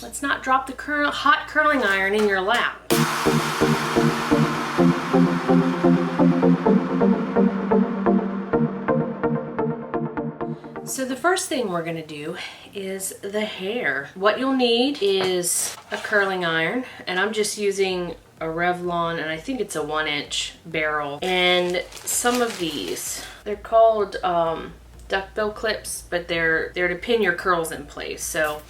let's not drop the hot curling iron in your lap. So the first thing we're gonna do is the hair. What you'll need is a curling iron, and I'm just using a Revlon, and I think it's a 1-inch barrel, and some of these. They're called duckbill clips, but they're to pin your curls in place. So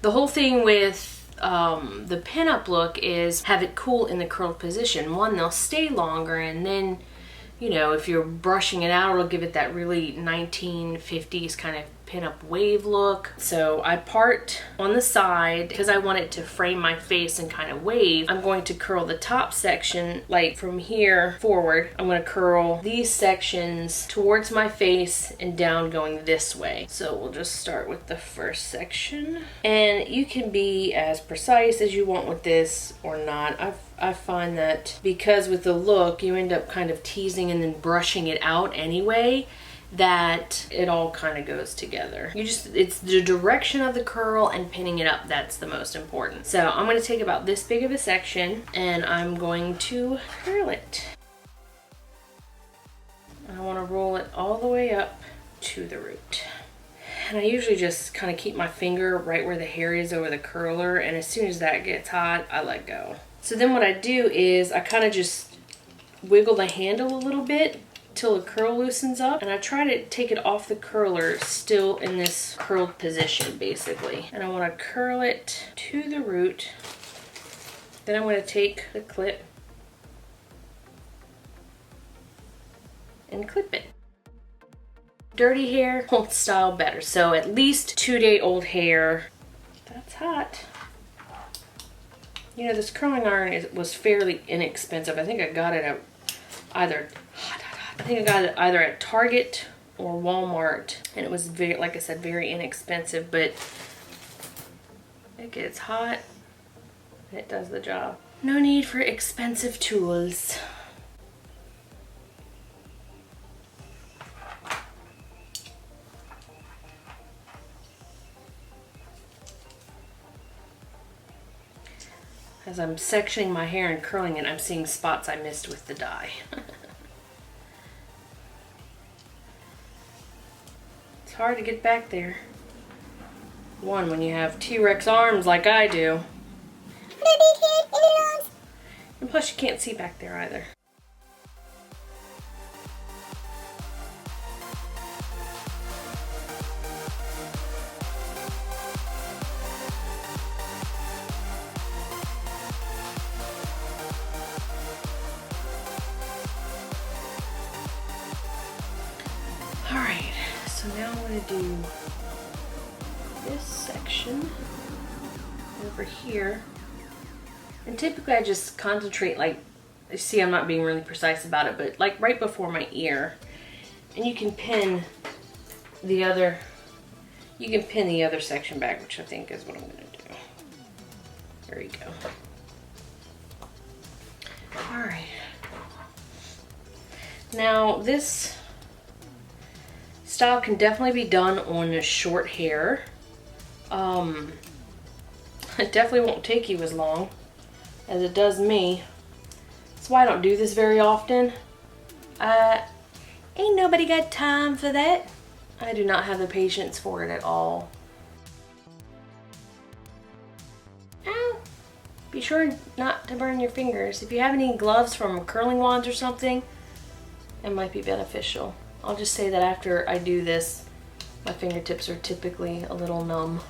the whole thing with the pin-up look is have it cool in the curled position. One, they'll stay longer, and then, you know, if you're brushing it out, it'll give it that really 1950s kind of pin-up wave look. So I part on the side because I want it to frame my face and kind of wave. I'm going to curl the top section, like from here forward. I'm going to curl these sections towards my face and down going this way. So we'll just start with the first section. And you can be as precise as you want with this or not. I find that because with the look, you end up kind of teasing and then brushing it out anyway, that it all kind of goes together. It's the direction of the curl and pinning it up that's the most important. So I'm going to take about this big of a section and I'm going to curl it. I want to roll it all the way up to the root. And I usually just kind of keep my finger right where the hair is over the curler, and as soon as that gets hot, I let go. So then what I do is I kind of just wiggle the handle a little bit till the curl loosens up, and I try to take it off the curler still in this curled position basically. And I want to curl it to the root. Then I'm going to take the clip and clip it. Dirty hair won't style better, so at least 2-day-old hair. That's hot. You know, this curling iron was fairly inexpensive. I think I got it at either at Target or Walmart, and it was very, like I said, very inexpensive, but it gets hot and it does the job. No need for expensive tools. As I'm sectioning my hair and curling it, I'm seeing spots I missed with the dye. It's hard to get back there. One, when you have T-Rex arms like I do. And plus you can't see back there either. Alright, so now I'm going to do this section over here. And typically I just concentrate, like, you see I'm not being really precise about it, but like right before my ear. And you can pin the other section back, which I think is what I'm going to do. There you go. Alright. Now this style can definitely be done on a short hair. It definitely won't take you as long as it does me. That's why I don't do this very often. Ain't nobody got time for that. I do not have the patience for it at all. Ow. Be sure not to burn your fingers. If you have any gloves from curling wands or something, it might be beneficial. I'll just say that after I do this, my fingertips are typically a little numb.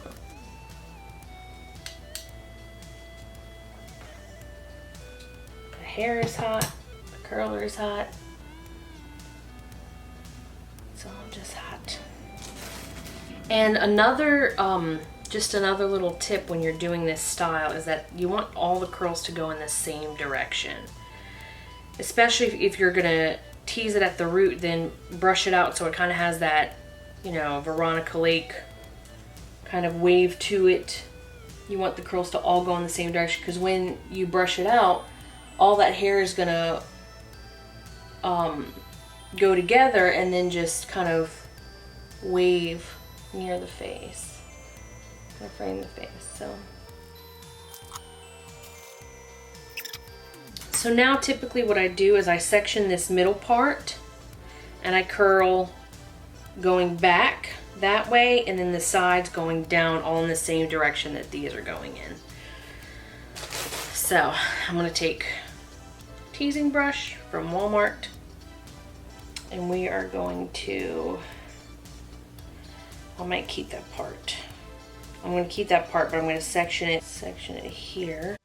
The hair is hot, the curler is hot. It's all just hot. And another, just another little tip when you're doing this style is that you want all the curls to go in the same direction. Especially if you're gonna tease it at the root, then brush it out so it kind of has that, you know, Veronica Lake kind of wave to it. You want the curls to all go in the same direction, because when you brush it out, all that hair is gonna go together and then just kind of wave near the face. Gonna frame the face. So So now typically what I do is I section this middle part and I curl going back that way, and then the sides going down all in the same direction that these are going in. So I'm gonna take teasing brush from Walmart, and we are going to, I might keep that part. I'm gonna keep that part, but I'm gonna section it here.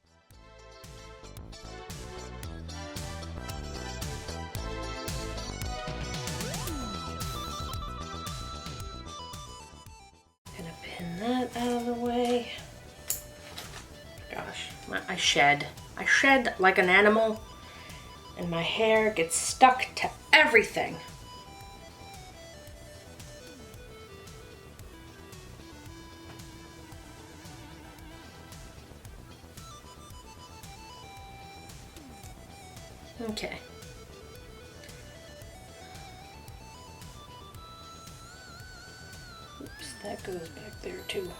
Gonna pin that out of the way. Gosh, I shed like an animal, and my hair gets stuck to everything. Okay. Oops, that goes back there too.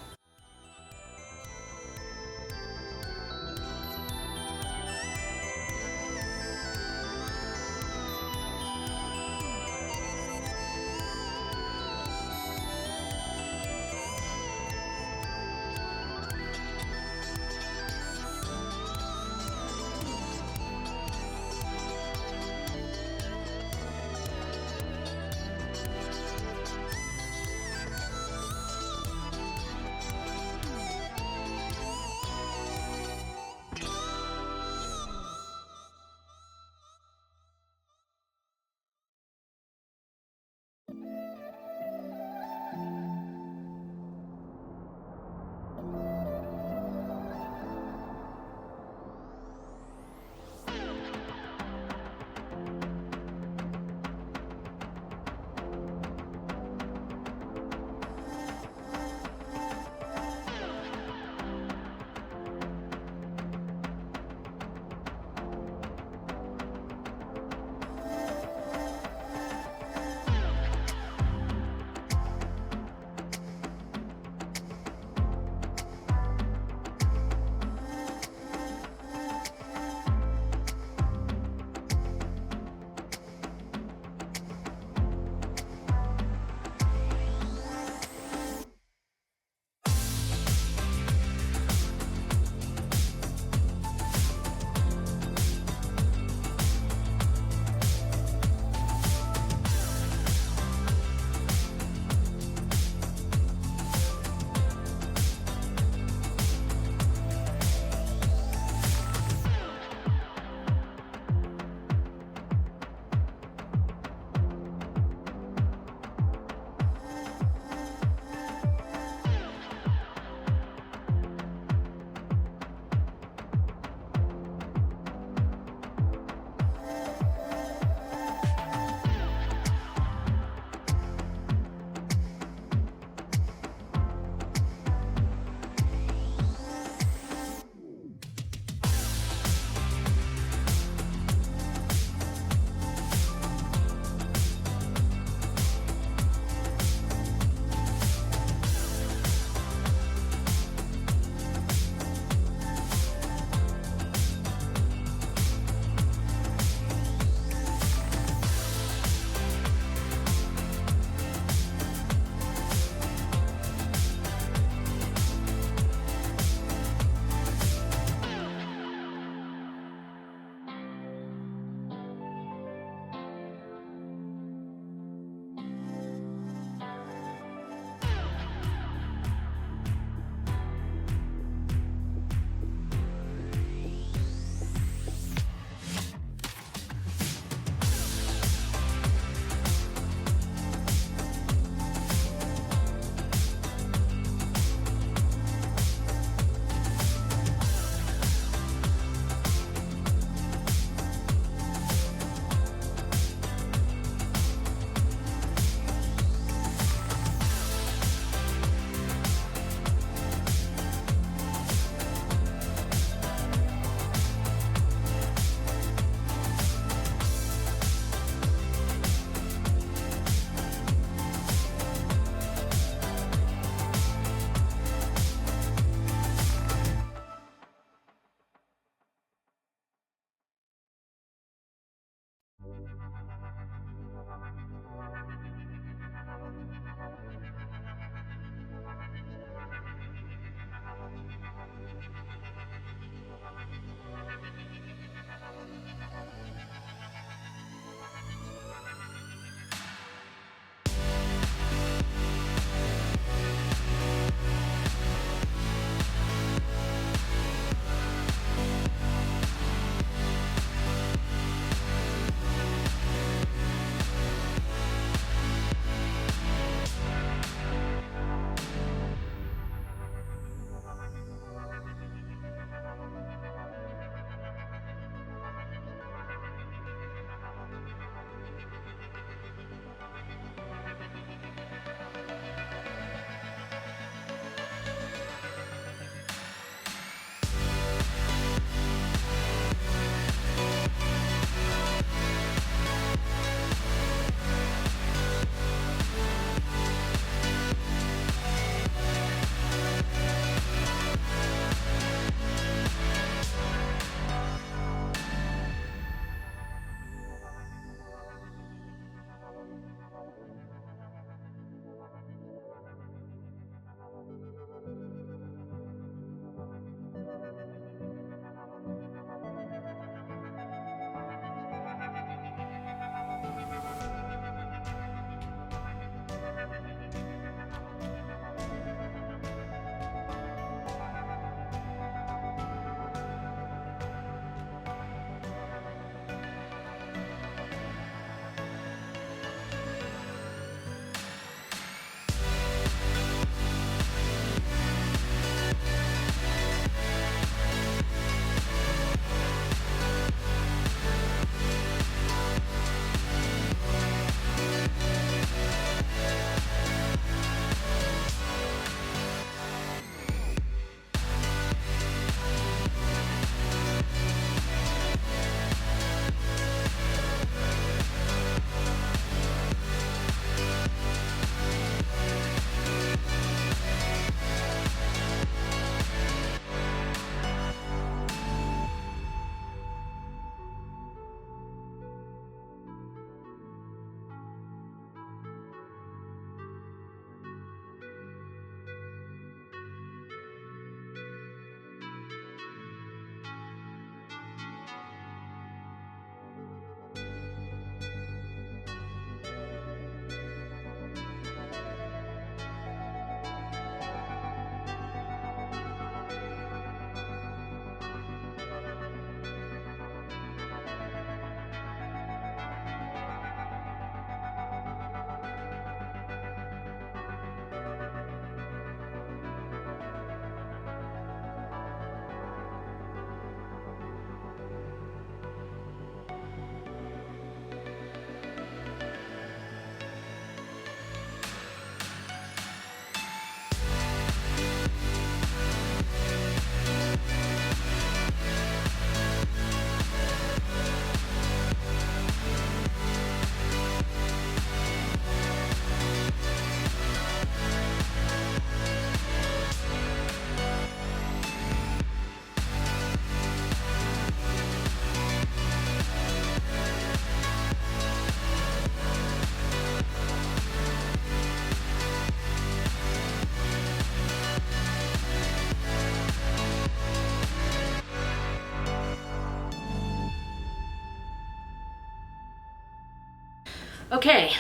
Okay,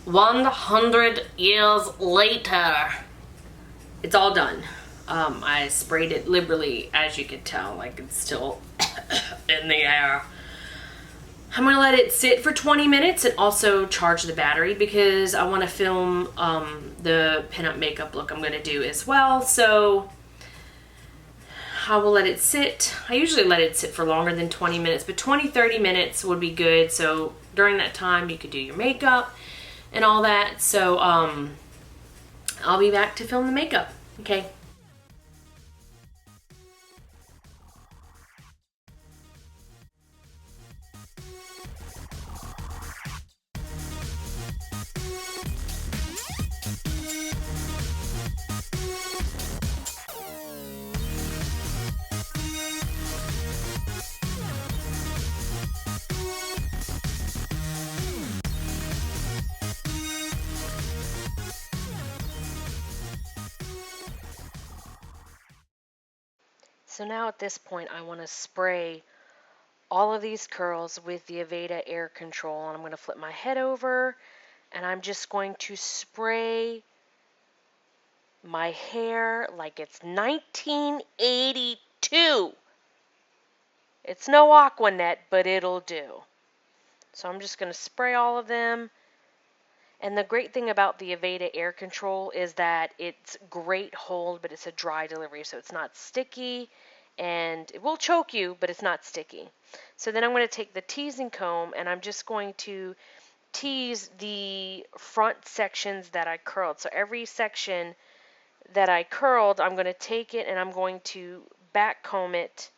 100 years later, it's all done. I sprayed it liberally, as you could tell, like it's still in the air. I'm gonna let it sit for 20 minutes and also charge the battery because I want to film the pinup makeup look I'm gonna do as well. So I will let it sit. I usually let it sit for longer than 20 minutes, but 20-30 minutes would be good. So during that time you could do your makeup and all that. So I'll be back to film the makeup. Okay. So now at this point I want to spray all of these curls with the Aveda Air Control, and I'm going to flip my head over and I'm just going to spray my hair like it's 1982. It's no Aquanet, but it'll do. So I'm just going to spray all of them. And the great thing about the Aveda Air Control is that it's great hold, but it's a dry delivery, so it's not sticky, and it will choke you, but it's not sticky. So then I'm going to take the teasing comb, and I'm just going to tease the front sections that I curled. So every section that I curled, I'm going to take it and I'm going to back comb it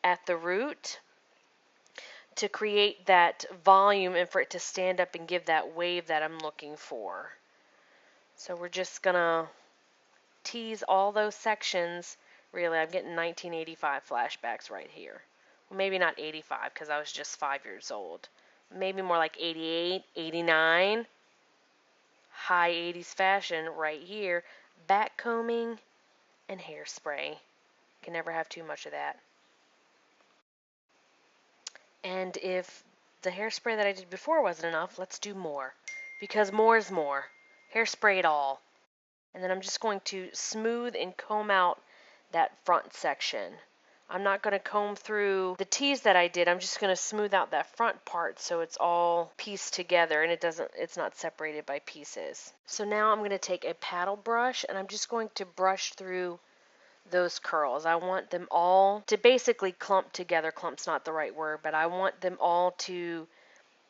at the root to create that volume and for it to stand up and give that wave that I'm looking for. So we're just going to tease all those sections. Really, I'm getting 1985 flashbacks right here. Well, maybe not 85 because I was just 5 years old. Maybe more like 88, 89. High 80s fashion right here. Back combing and hairspray. Can never have too much of that. And if the hairspray that I did before wasn't enough, let's do more. Because more is more. Hairspray it all. And then I'm just going to smooth and comb out that front section. I'm not going to comb through the tease that I did. I'm just going to smooth out that front part so it's all pieced together and it's not separated by pieces. So now I'm going to take a paddle brush and I'm just going to brush through those curls. I want them all to basically clump together. Clump's not the right word, but I want them all to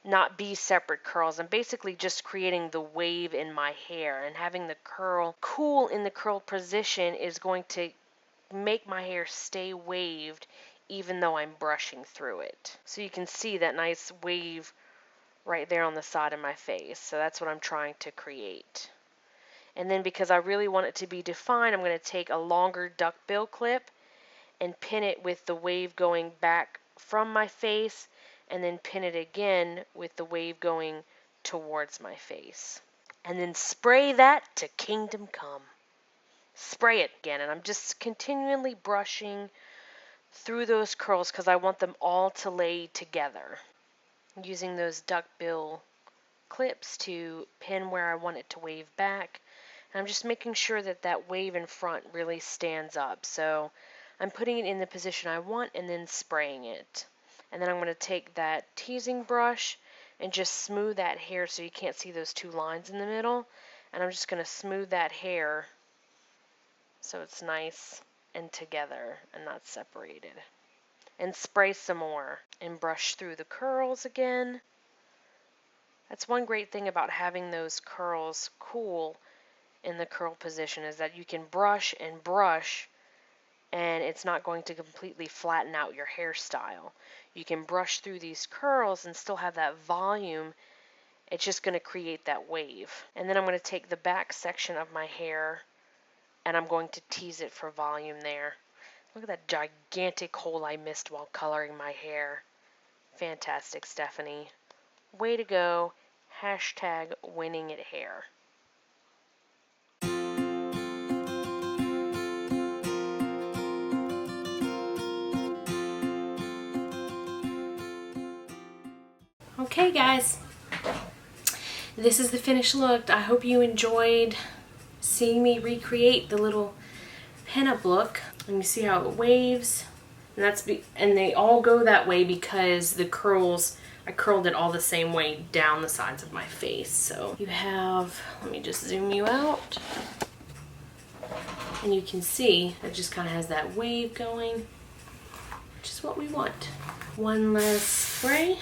not be separate curls. I'm basically just creating the wave in my hair, and having the curl cool in the curl position is going to make my hair stay waved even though I'm brushing through it. So you can see that nice wave right there on the side of my face. So that's what I'm trying to create. And then because I really want it to be defined, I'm going to take a longer duckbill clip and pin it with the wave going back from my face, and then pin it again with the wave going towards my face. And then spray that to kingdom come. Spray it again, and I'm just continually brushing through those curls because I want them all to lay together. Using those duckbill clips to pin where I want it to wave back. And I'm just making sure that that wave in front really stands up. So I'm putting it in the position I want and then spraying it. And then I'm going to take that teasing brush and just smooth that hair so you can't see those two lines in the middle. And I'm just going to smooth that hair so it's nice and together and not separated. And spray some more and brush through the curls again. That's one great thing about having those curls cool in the curl position is that you can brush and brush and it's not going to completely flatten out your hairstyle. You can brush through these curls and still have that volume. It's just going to create that wave. And then I'm going to take the back section of my hair and I'm going to tease it for volume there. Look at that gigantic hole I missed while coloring my hair. Fantastic, Stephanie. Way to go. Hashtag winning at hair. Okay guys, this is the finished look. I hope you enjoyed seeing me recreate the little pinup look. And you see how it waves, and they all go that way because the curls, I curled it all the same way down the sides of my face. So you have, let me just zoom you out, and you can see it just kind of has that wave going, which is what we want. One less spray.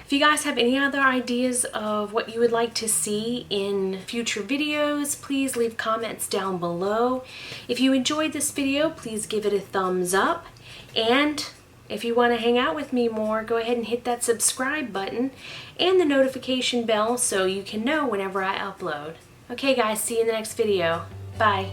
If you guys have any other ideas of what you would like to see in future videos, please leave comments down below. If you enjoyed this video, please give it a thumbs up. And if you want to hang out with me more, go ahead and hit that subscribe button and the notification bell so you can know whenever I upload. Okay guys, see you in the next video. Bye.